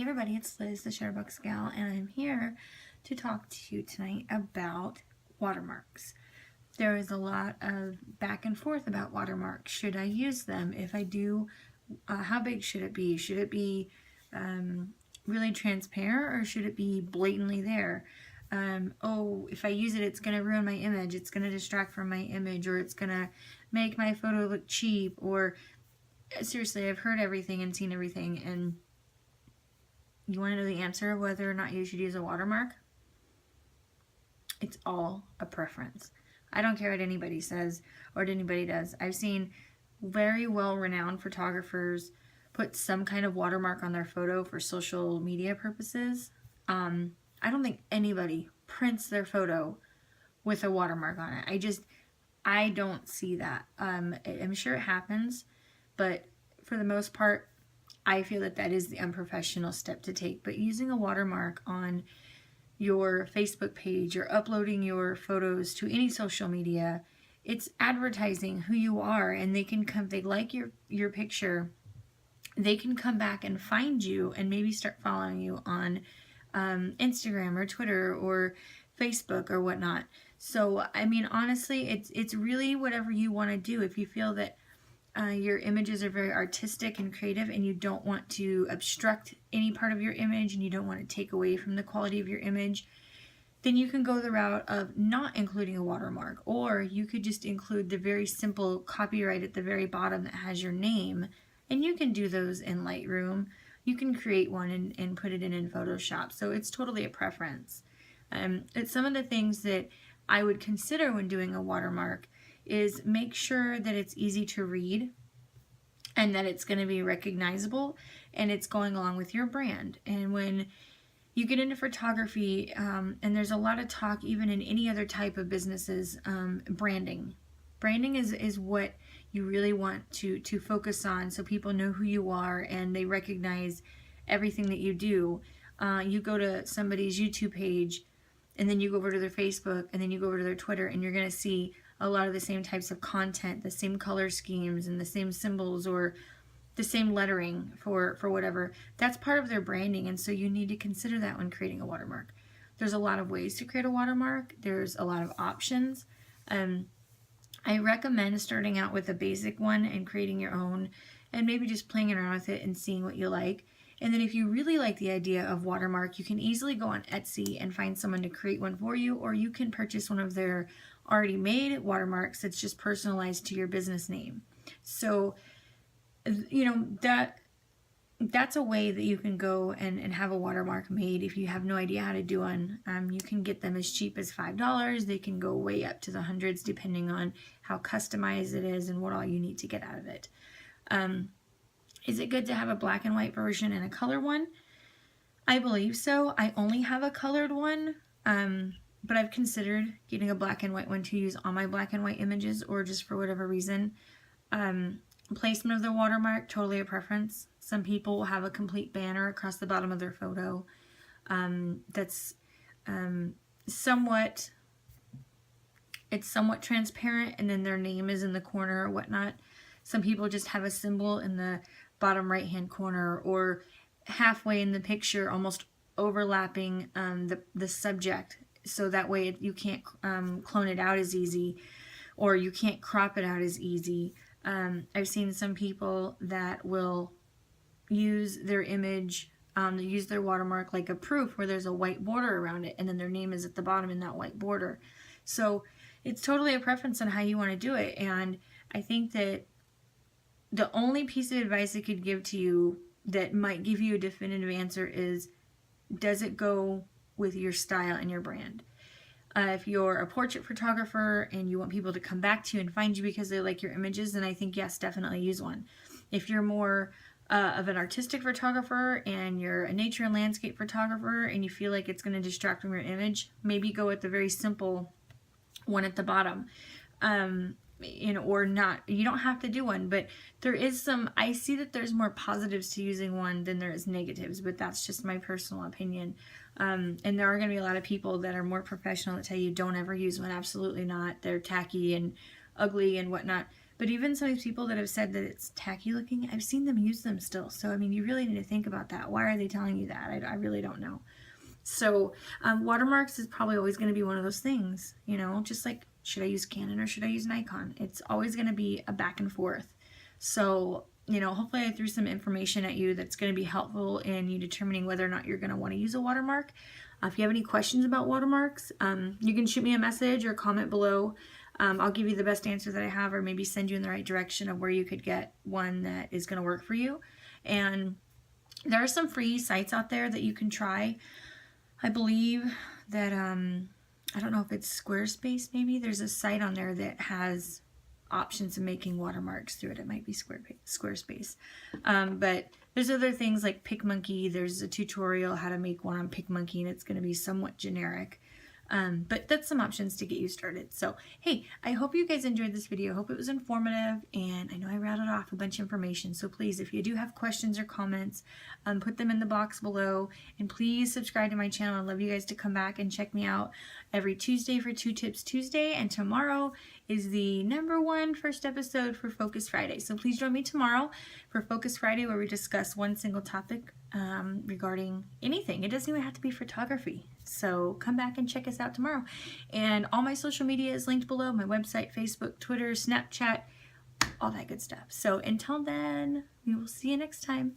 Hey everybody, it's Liz, the Shutterbox Gal, and I'm here to talk to you tonight about watermarks. There is a lot of back and forth about watermarks. Should I use them? If I do, how big should it be? Should it be really transparent or should it be blatantly there? Oh, if I use it, it's going to ruin my image. It's going to distract from my image, or it's going to make my photo look cheap. Or seriously, I've heard everything and seen everything, and you want to know the answer of whether or not you should use a watermark? It's all a preference. I don't care what anybody says or what anybody does. I've seen very well-renowned photographers put some kind of watermark on their photo for social media purposes. I don't think anybody prints their photo with a watermark on it. I don't see that. I'm sure it happens, but for the most part, I feel that that is the unprofessional step to take. But using a watermark on your Facebook page or uploading your photos to any social media, it's advertising who you are, and they can come, they like your picture, they can come back and find you and maybe start following you on Instagram or Twitter or Facebook or whatnot. So, I mean, honestly, it's really whatever you want to do. If you feel that your images are very artistic and creative and you don't want to obstruct any part of your image and you don't want to take away from the quality of your image, then you can go the route of not including a watermark, or you could just include the very simple copyright at the very bottom that has your name, and you can do those in Lightroom. You can create one and put it in Photoshop, so it's totally a preference. It's some of the things that I would consider when doing a watermark is make sure that it's easy to read and that it's going to be recognizable and it's going along with your brand. And when you get into photography, and there's a lot of talk even in any other type of businesses, branding. Branding is what you really want to focus on, so people know who you are and they recognize everything that you do. You go to somebody's YouTube page, and then you go over to their Facebook, and then you go over to their Twitter, and you're going to see a lot of the same types of content, the same color schemes and the same symbols or the same lettering for whatever. That's part of their branding, and so you need to consider that when creating a watermark. There's a lot of ways to create a watermark. There's a lot of options. I recommend starting out with a basic one and creating your own and maybe just playing around with it and seeing what you like. And then if you really like the idea of watermark, you can easily go on Etsy and find someone to create one for you, or you can purchase one of their already made watermarks that's just personalized to your business name. So, you know, that's a way that you can go and have a watermark made if you have no idea how to do one. You can get them as cheap as $5. They can go way up to the hundreds depending on how customized it is and what all you need to get out of it. Is it good to have a black and white version and a color one? I believe so. I only have a colored one, but I've considered getting a black and white one to use on my black and white images, or just for whatever reason. Placement of the watermark, totally a preference. Some people will have a complete banner across the bottom of their photo that's somewhat transparent, and then their name is in the corner or whatnot. Some people just have a symbol in the bottom right hand corner or halfway in the picture, almost overlapping the subject, so that way you can't clone it out as easy, or you can't crop it out as easy. I've seen some people that will use their image, use their watermark like a proof, where there's a white border around it and then their name is at the bottom in that white border. So it's totally a preference on how you want to do it. And I think that the only piece of advice I could give to you that might give you a definitive answer is, does it go with your style and your brand? If you're a portrait photographer and you want people to come back to you and find you because they like your images, then I think yes, definitely use one. If you're more of an artistic photographer and you're a nature and landscape photographer and you feel like it's going to distract from your image, maybe go with the very simple one at the bottom. Or not. You don't have to do one, but there is I see that there's more positives to using one than there is negatives, but that's just my personal opinion. And there are going to be a lot of people that are more professional that tell you don't ever use one. Absolutely not. They're tacky and ugly and whatnot. But even some of these people that have said that it's tacky looking, I've seen them use them still. So, I mean, you really need to think about that. Why are they telling you that? I really don't know. So, watermarks is probably always going to be one of those things, you know, just like, should I use Canon or should I use Nikon? It's always going to be a back and forth. So, you know, hopefully I threw some information at you that's going to be helpful in you determining whether or not you're going to want to use a watermark. If you have any questions about watermarks, you can shoot me a message or comment below. I'll give you the best answer that I have, or maybe send you in the right direction of where you could get one that is going to work for you. And there are some free sites out there that you can try. I believe that, I don't know if it's Squarespace maybe. There's a site on there that has options of making watermarks through it. It might be Squarespace. But there's other things like PicMonkey. There's a tutorial how to make one on PicMonkey, and it's going to be somewhat generic. But that's some options to get you started. So, hey, I hope you guys enjoyed this video. I hope it was informative, and I know I rattled off a bunch of information. So please, if you do have questions or comments, put them in the box below, and please subscribe to my channel. I'd love you guys to come back and check me out every Tuesday for 2 Tips Tuesday, and tomorrow is the #1 first episode for Focus Friday. So please join me tomorrow for Focus Friday, where we discuss one single topic regarding anything. It doesn't even have to be photography. So come back and check us out tomorrow. And all my social media is linked below: my website, Facebook, Twitter, Snapchat, all that good stuff. So until then, we will see you next time.